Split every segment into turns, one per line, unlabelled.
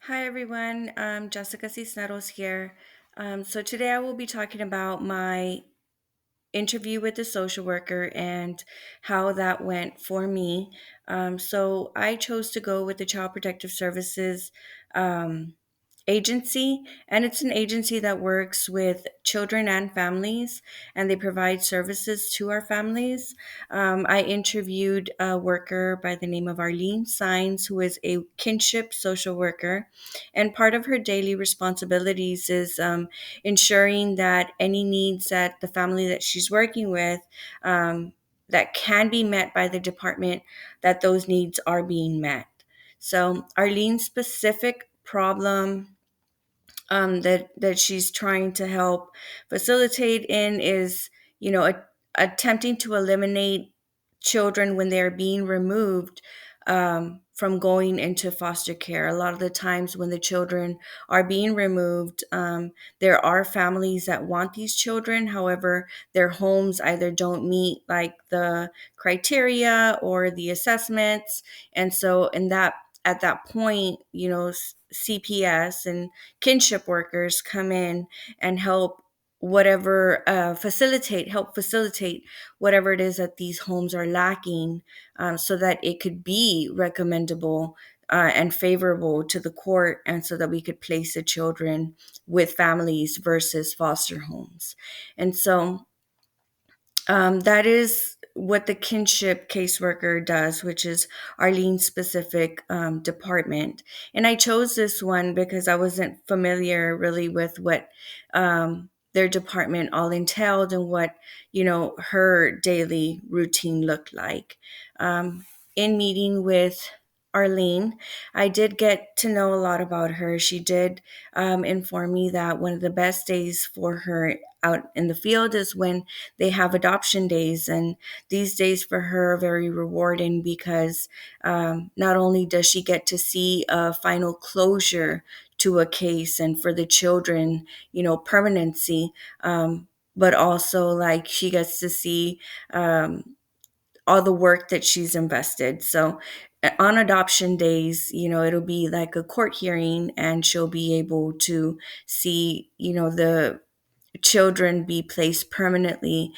Hi everyone, Jessica Cisneros here. So today I will be talking about my interview with the social worker and how that went for me. So I chose to go with the Child Protective Services um, agency, and it's an agency that works with children and families, and they provide services to our families. I interviewed a worker by the name of Arlene Sines, who is a kinship social worker, and part of her daily responsibilities is ensuring that any needs that the family that she's working with that can be met by the department, that those needs are being met. So Arlene's specific problem that she's trying to help facilitate in is, attempting to eliminate children when they're being removed from going into foster care. A lot of the times when the children are being removed, there are families that want these children. However, their homes either don't meet like the criteria or the assessments, and so in that at that point, CPS and kinship workers come in and help facilitate whatever it is that these homes are lacking, so that it could be recommendable and favorable to the court, and so that we could place the children with families versus foster homes. And so that is what the kinship caseworker does, which is Arlene's specific department. And I chose this one because I wasn't familiar really with what their department all entailed and what, her daily routine looked like. In meeting with Arlene, I did get to know a lot about her. She did inform me that one of the best days for her out in the field is when they have adoption days. And these days for her are very rewarding because not only does she get to see a final closure to a case and for the children, permanency, but also like she gets to see all the work that she's invested. So on adoption days, it'll be like a court hearing, and she'll be able to see, the children be placed permanently.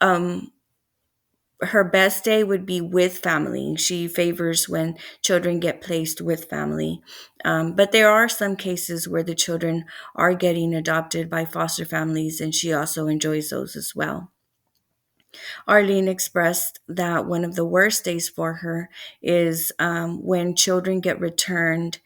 um, Her best day would be with family. She favors when children get placed with family. But there are some cases where the children are getting adopted by foster families, and she also enjoys those as well. Arlene expressed that one of the worst days for her is when children get returned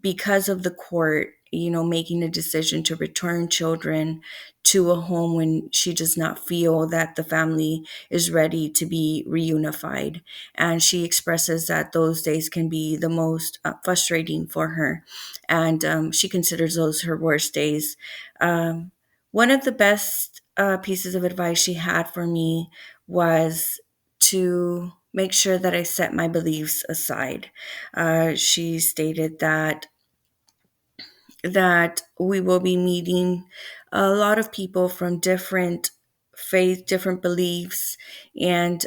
because of the court, making a decision to return children to a home when she does not feel that the family is ready to be reunified. And she expresses that those days can be the most frustrating for her. And she considers those her worst days. One of the best pieces of advice she had for me was to make sure that I set my beliefs aside. She stated that we will be meeting a lot of people from different faith, different beliefs, and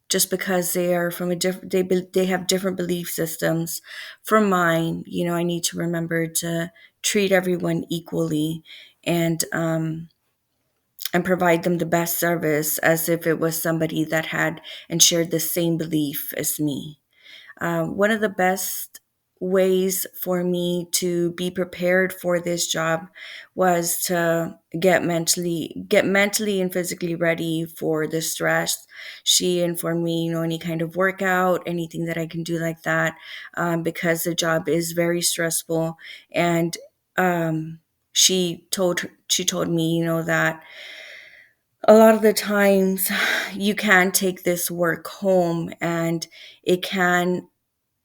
just because they are from a different, they have different belief systems from mine. I need to remember to treat everyone equally, and and provide them the best service as if it was somebody that had and shared the same belief as me. One of the best ways for me to be prepared for this job was to get mentally and physically ready for the stress. She informed me, any kind of workout, anything that I can do like that, because the job is very stressful. And she told me, that a lot of the times you can take this work home, and it can,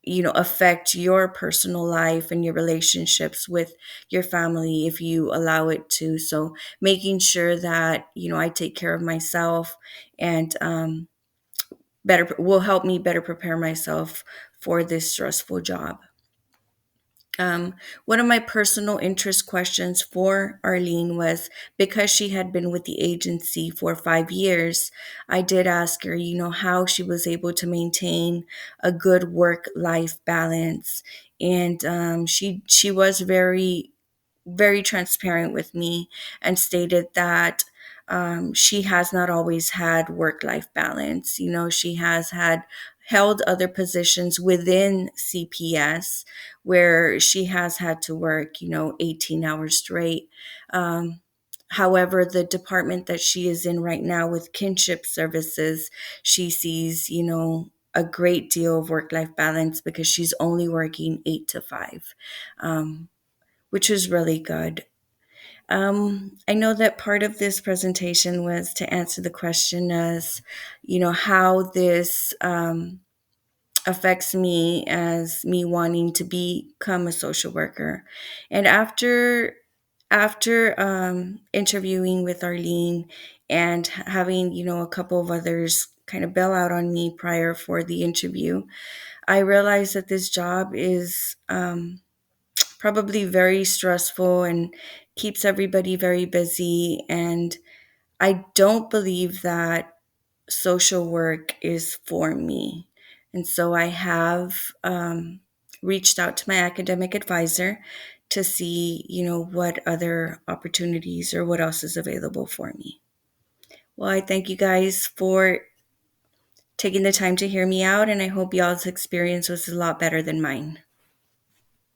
affect your personal life and your relationships with your family if you allow it to. So making sure that, I take care of myself, and better will help me better prepare myself for this stressful job. One of my personal interest questions for Arlene was, because she had been with the agency for 5 years, I did ask her, how she was able to maintain a good work-life balance. And she was very, very transparent with me and stated that she has not always had work life balance. She has held other positions within CPS where she has had to work, 18 hours straight. Um, However, the department that she is in right now with kinship services, she sees, a great deal of work life balance because she's only working 8 to 5. Which is really good. I know that part of this presentation was to answer the question as, how this affects me as me wanting to become a social worker. And after interviewing with Arlene and having, a couple of others kind of bail out on me prior for the interview, I realized that this job is probably very stressful and keeps everybody very busy. And I don't believe that social work is for me. And so I have reached out to my academic advisor to see, what other opportunities or what else is available for me. Well, I thank you guys for taking the time to hear me out, and I hope y'all's experience was a lot better than mine.